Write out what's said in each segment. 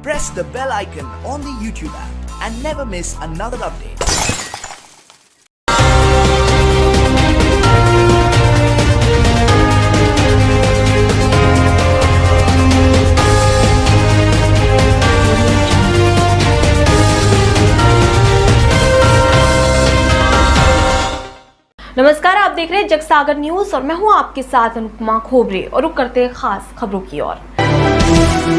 press the bell icon on the YouTube app and never miss another update. नमस्कार, आप देख रहे हैं जगसागर न्यूज और मैं हूं आपके साथ अनुपमा खोबरे और रुक करते हैं खास खबरों की ओर।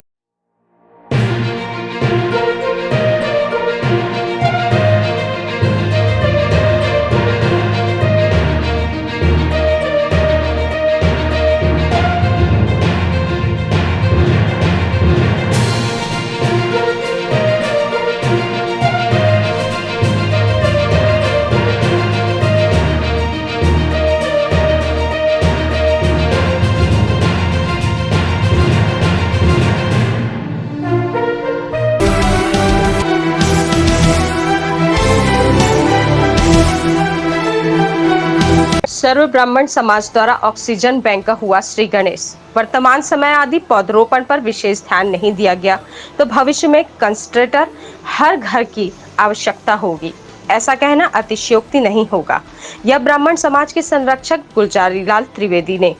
सर्व ब्राह्मण समाज द्वारा ऑक्सीजन बैंक का हुआ श्री गणेश। वर्तमान समय आदि पौधरोपण पर विशेष ध्यान नहीं दिया गया तो भविष्य में कंसंट्रेटर हर घर की आवश्यकता होगी, ऐसा कहना अतिशयोक्ति नहीं होगा। यह ब्राह्मण समाज के संरक्षक गुलजारीलाल त्रिवेदी ने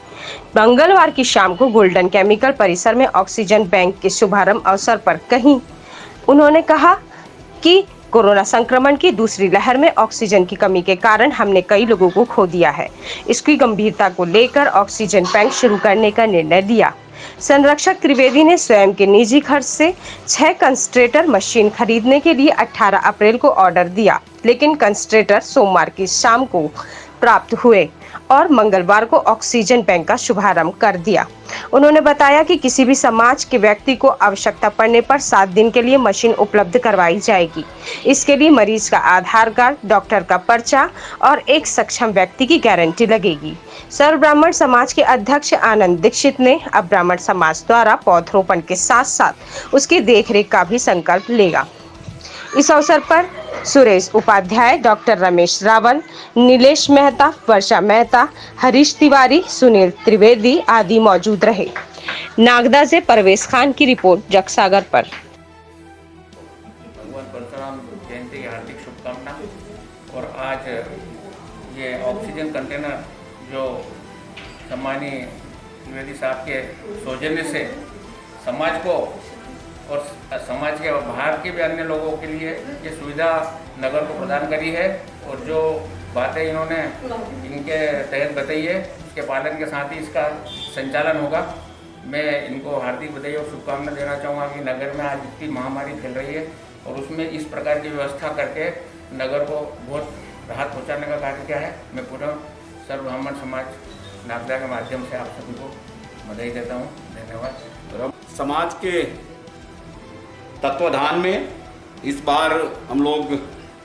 मंगलवार की शाम को गोल्डन केमिकल परिसर में ऑक्सीजन बैंक के शुभारंभ अवसर पर कही। उन्होंने कहा कि कोरोना संक्रमण की दूसरी लहर में ऑक्सीजन की कमी के कारण हमने कई लोगों को खो दिया है। इसकी गंभीरता को लेकर ऑक्सीजन बैंक शुरू करने का निर्णय लिया। संरक्षक त्रिवेदी ने स्वयं के निजी खर्च से 6 कंसंट्रेटर मशीन खरीदने के लिए 18 अप्रैल को ऑर्डर दिया, लेकिन कंसंट्रेटर सोमवार की शाम को प्राप्त हुए और मंगलवार को ऑक्सीजन बैंक का शुभारंभ कर दिया। उन्होंने बताया कि किसी भी समाज के व्यक्ति को आवश्यकता पड़ने पर 7 दिन के लिए मशीन उपलब्ध करवाई जाएगी। इसके लिए मरीज का आधार कार्ड, डॉक्टर का पर्चा और एक सक्षम व्यक्ति की गारंटी लगेगी। सर्व ब्राह्मण समाज के अध्यक्ष आनंद दीक्षित ने अब ब्राह्मण समाज द्वारा पौधरोपण के साथ साथ उसकी देखरेख का भी संकल्प लेगा। इस अवसर पर सुरेश उपाध्याय, डॉक्टर रमेश रावल, नीलेश मेहता, वर्षा मेहता, हरीश तिवारी, सुनील त्रिवेदी आदि मौजूद रहे। नागदा से परवेश खान की रिपोर्ट जगसागर पर। भगवान परशुराम जयंती की हार्दिक शुभकामना। और आज ये ऑक्सीजन कंटेनर जो सम्मानीय त्रिवेदी साहब के सौजन्य से समाज को और समाज के बाहर के भी अन्य लोगों के लिए ये सुविधा नगर को प्रदान करी है। और जो बातें इन्होंने इनके तहत बताई है, उसके पालन के साथ ही इसका संचालन होगा। मैं इनको हार्दिक बधाई और शुभकामना देना चाहूँगा कि नगर में आज इतनी महामारी फैल रही है और उसमें इस प्रकार की व्यवस्था करके नगर को बहुत राहत पहुँचाने का कार्य किया है। मैं पूरा सर्व ब्राह्मण समाज नागदा के माध्यम से आप सभी को बधाई देता हूँ। धन्यवाद। समाज के तत्वाधान में इस बार हम लोग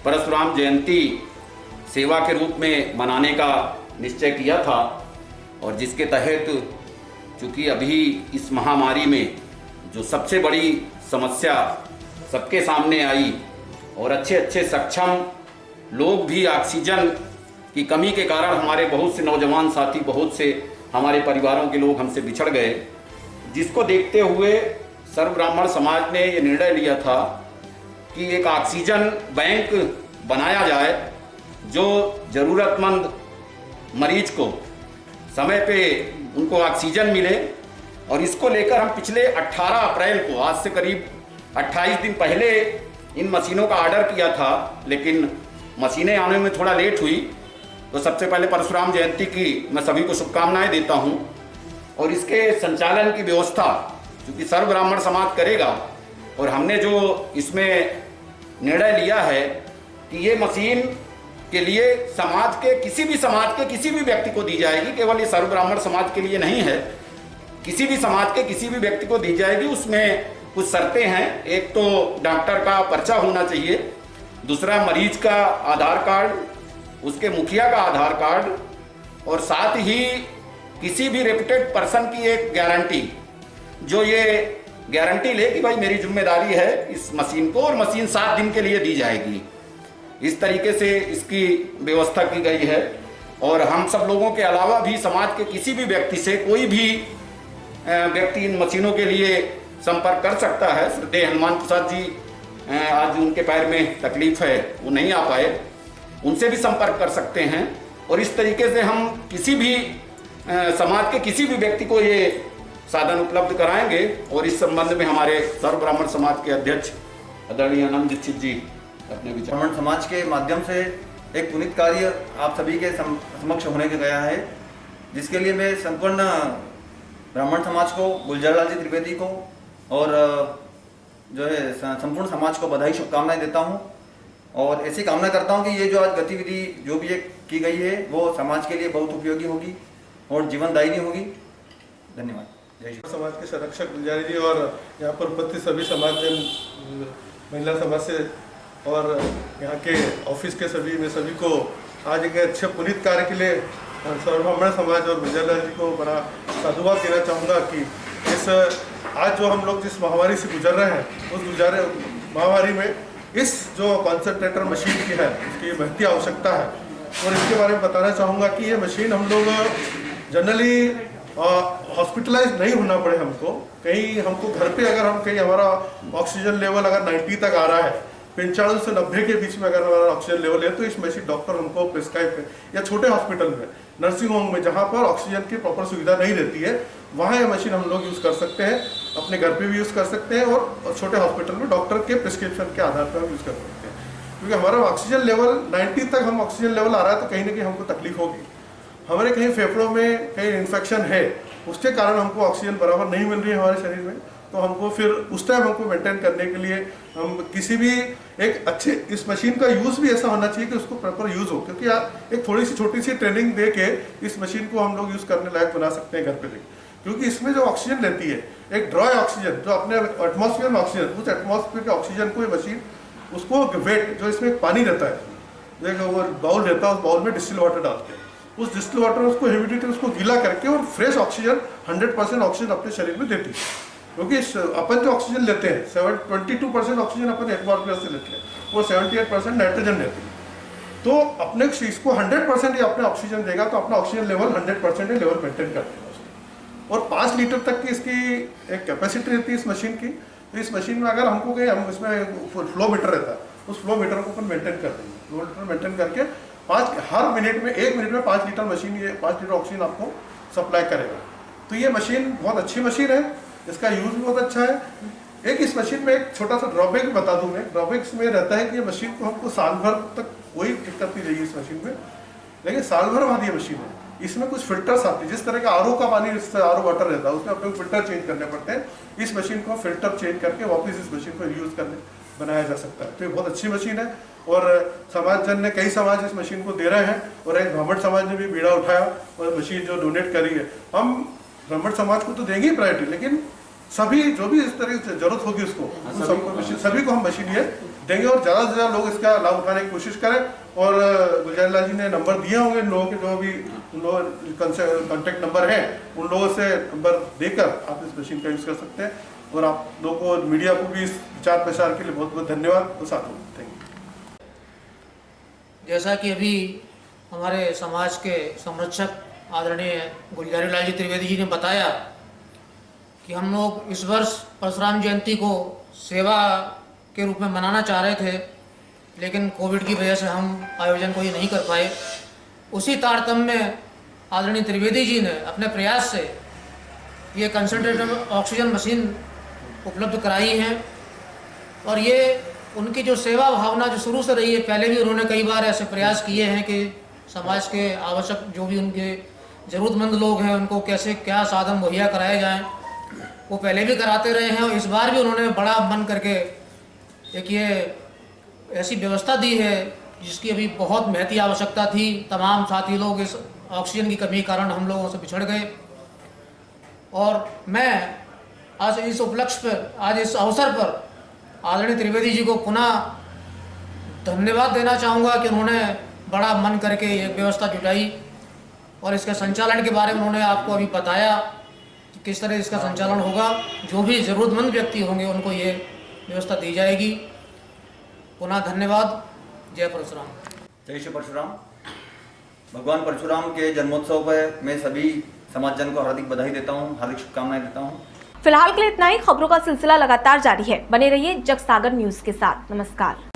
परशुराम जयंती सेवा के रूप में मनाने का निश्चय किया था, और जिसके तहत चूँकि अभी इस महामारी में जो सबसे बड़ी समस्या सबके सामने आई और अच्छे अच्छे सक्षम लोग भी ऑक्सीजन की कमी के कारण हमारे बहुत से नौजवान साथी, बहुत से हमारे परिवारों के लोग हमसे बिछड़ गए, जिसको देखते हुए सर्व ब्राह्मण समाज ने ये निर्णय लिया था कि एक ऑक्सीजन बैंक बनाया जाए जो ज़रूरतमंद मरीज को समय पे उनको ऑक्सीजन मिले। और इसको लेकर हम पिछले 18 अप्रैल को, आज से करीब 28 दिन पहले इन मशीनों का ऑर्डर किया था, लेकिन मशीनें आने में थोड़ा लेट हुई। तो सबसे पहले परशुराम जयंती की मैं सभी को शुभकामनाएं देता हूं। और इसके संचालन की व्यवस्था क्योंकि सर्व ब्राह्मण समाज करेगा, और हमने जो इसमें निर्णय लिया है कि ये मशीन के लिए समाज के किसी भी व्यक्ति को दी जाएगी। केवल ये सर्व ब्राह्मण समाज के लिए नहीं है, किसी भी समाज के किसी भी व्यक्ति को दी जाएगी। उसमें कुछ शर्तें हैं। एक तो डॉक्टर का पर्चा होना चाहिए, दूसरा मरीज का आधार कार्ड, उसके मुखिया का आधार कार्ड, और साथ ही किसी भी रेपुटेड पर्सन की एक गारंटी, जो ये गारंटी ले कि भाई मेरी जिम्मेदारी है इस मशीन को, और मशीन 7 दिन के लिए दी जाएगी। इस तरीके से इसकी व्यवस्था की गई है। और हम सब लोगों के अलावा भी समाज के किसी भी व्यक्ति से कोई भी व्यक्ति इन मशीनों के लिए संपर्क कर सकता है। श्रद्धेय हनुमान प्रसाद जी आज उनके पैर में तकलीफ है, वो नहीं आ पाए, उनसे भी संपर्क कर सकते हैं। और इस तरीके से हम किसी भी समाज के किसी भी व्यक्ति को ये साधन उपलब्ध कराएंगे। और इस संबंध में हमारे सर्व ब्राह्मण समाज के अध्यक्ष आदरणीय आनंद दीक्षित जी अपने विचार। ब्राह्मण समाज के माध्यम से एक पुनीत कार्य आप सभी के समक्ष होने के गया है, जिसके लिए मैं संपूर्ण ब्राह्मण समाज को, गुलजार लाल जी त्रिवेदी को और जो है संपूर्ण समाज को बधाई शुभकामनाएं देता हूं। और ऐसी कामना करता हूं कि ये जो आज गतिविधि जो भी एक की गई है वो समाज के लिए बहुत उपयोगी होगी और जीवनदायिनी होगी। धन्यवाद। जय श्री समाज के संरक्षक गुलजारी जी और यहाँ पर उपस्थित सभी समाज जन, महिला समाज से और यहाँ के ऑफिस के सभी को आज एक अच्छे पुनीत कार्य के लिए सर्वब्राह्मण समाज और गुलजार लाल जी को बड़ा साधुवाद देना चाहूँगा कि इस आज जो हम लोग जिस महामारी से गुजर रहे हैं उस महामारी में इस जो कॉन्सेंट्रेटर मशीन की है उसकी महती आवश्यकता है। और इसके बारे में बताना चाहूँगा कि ये मशीन हम लोग जनरली हॉस्पिटलाइज नहीं होना पड़े हमको, कहीं हमको घर पे अगर हम कहीं हमारा ऑक्सीजन लेवल अगर 90 तक आ रहा है, 95 से 90 के बीच में अगर हमारा ऑक्सीजन लेवल है, तो इस मशीन डॉक्टर हमको प्रिस्क्राइब या छोटे हॉस्पिटल में, नर्सिंग होम में जहाँ पर ऑक्सीजन की प्रॉपर सुविधा नहीं रहती है, वहाँ ये मशीन हम लोग यूज़ कर सकते हैं, अपने घर पे भी यूज़ कर सकते हैं और छोटे हॉस्पिटल में डॉक्टर के प्रिस्क्रिप्शन के आधार पर हम यूज़ कर सकते हैं। क्योंकि हमारा ऑक्सीजन लेवल 90 तक हम ऑक्सीजन लेवल आ रहा है तो कहीं ना कहीं हमको तकलीफ होगी, हमारे कहीं फेफड़ों में कहीं इन्फेक्शन है, उसके कारण हमको ऑक्सीजन बराबर नहीं मिल रही है हमारे शरीर में, तो हमको फिर उस टाइम हमको मेंटेन करने के लिए हम किसी भी एक अच्छे इस मशीन का यूज़ भी ऐसा होना चाहिए कि उसको प्रॉपर यूज़ हो। क्योंकि एक थोड़ी सी छोटी सी ट्रेनिंग दे के इस मशीन को हम लोग यूज़ करने लायक बना सकते हैं घर पे लेके। क्योंकि इसमें जो ऑक्सीजन लेती है, एक ड्राई ऑक्सीजन जो अपने एटमॉस्फेयर में ऑक्सीजन, उस एटमॉस्फेयर के ऑक्सीजन को ये मशीन उसको वेट जो इसमें पानी रहता है, देखो वो बाउल रहता है, उस बाउल में डिस्टिल वाटर डालते हैं, उस डिस्टिल वाटर में उसको ह्यूमिडिटी उसको गीला करके और फ्रेश ऑक्सीजन 100% ऑक्सीजन अपने शरीर में देती है। क्योंकि अपन जो ऑक्सीजन लेते हैं 22% ऑक्सीजन अपन एटमॉस्फेयर से लेते हैं, वो 78% नाइट्रोजन लेते हैं। तो अपने इसको 100% ये अपने ऑक्सीजन देगा तो अपना ऑक्सीजन लेवल 100% लेवल मेंटेन कर देगा उसको। और 5 लीटर तक की इसकी एक कैपेसिटी रहती है इस मशीन की। तो इस मशीन में अगर हमको कहीं हम इसमें फ्लो मीटर रहता है, उस फ्लो मीटर को अपन मेंटेन कर देंगे, फ्लो मीटर मेंटेन करके हर मिनट में 1 मिनट में 5 लीटर मशीन, ये 5 लीटर ऑक्सीजन आपको सप्लाई करेगा। तो ये मशीन बहुत अच्छी मशीन है, इसका यूज़ भी बहुत अच्छा है। एक इस मशीन में एक छोटा सा ड्रॉबैक बता दूं मैं, ड्रॉबैक्स में रहता है कि ये मशीन को हमको साल भर तक कोई दिक्कत नहीं रहेगी इस मशीन में, लेकिन साल भर बाद ये मशीन है, इसमें कुछ फिल्टर्स आते हैं, जिस तरह का आरओ का पानी आरओ वाटर रहता है उसमें अपने फिल्टर चेंज करने पड़ते हैं, इस मशीन को फिल्टर चेंज करके वापस इस मशीन को यूज़ करने बनाया जा सकता है। तो ये बहुत अच्छी मशीन है और समाज जन ने, कई समाज इस मशीन को दे रहे हैं और एक ब्राह्मण समाज ने भी बीड़ा उठाया और मशीन जो डोनेट करी है। हम ब्राह्मण समाज को तो देंगे ही प्रायोरिटी, लेकिन सभी जो भी इस तरह से जरूरत होगी उसको उन सबको मशीन, सभी को हम मशीन ये देंगे और ज़्यादा से ज़्यादा लोग इसका लाभ उठाने की कोशिश करें। और गुलजार लाल जी ने नंबर दिए होंगे इन लोगों के, जो भी उन लोग कॉन्टेक्ट नंबर है उन लोगों से नंबर देकर आप इस मशीन का यूज़ कर सकते हैं। और आप लोगों को, मीडिया को भी इस विचार प्रसार के लिए बहुत बहुत धन्यवाद और साथ में थैंक यू। जैसा कि अभी हमारे समाज के संरक्षक आदरणीय गुलजार लाल जी त्रिवेदी जी ने बताया कि हम लोग इस वर्ष परशुराम जयंती को सेवा के रूप में मनाना चाह रहे थे, लेकिन कोविड की वजह से हम आयोजन को ये नहीं कर पाए। उसी तारतम्य में आदरणीय त्रिवेदी जी ने अपने प्रयास से ये कंसंट्रेटर ऑक्सीजन मशीन उपलब्ध कराई हैं और ये उनकी जो सेवा भावना जो शुरू से रही है, पहले भी उन्होंने कई बार ऐसे प्रयास किए हैं कि समाज के आवश्यक जो भी उनके ज़रूरतमंद लोग हैं उनको कैसे क्या साधन मुहैया कराए जाएं, वो पहले भी कराते रहे हैं। और इस बार भी उन्होंने बड़ा मन करके एक ये ऐसी व्यवस्था दी है जिसकी अभी बहुत महती आवश्यकता थी। तमाम साथी लोग इस ऑक्सीजन की कमी के कारण हम लोगों से बिछड़ गए और मैं आज इस उपलक्ष्य पर, आज इस अवसर पर आदरणीय त्रिवेदी जी को पुनः धन्यवाद देना चाहूँगा कि उन्होंने बड़ा मन करके ये व्यवस्था जुटाई और इसके संचालन के बारे में उन्होंने आपको अभी बताया कि किस तरह इसका संचालन होगा। जो भी ज़रूरतमंद व्यक्ति होंगे उनको ये व्यवस्था दी जाएगी। पुनः धन्यवाद। जय परशुराम। जय श्री परशुराम। भगवान परशुराम के जन्मोत्सव पर मैं सभी समाज जन को हार्दिक बधाई देता हूँ, हार्दिक शुभकामनाएं देता हूँ। फिलहाल के लिए इतना ही। खबरों का सिलसिला लगातार जारी है, बने रहिए जग सागर न्यूज के साथ। नमस्कार।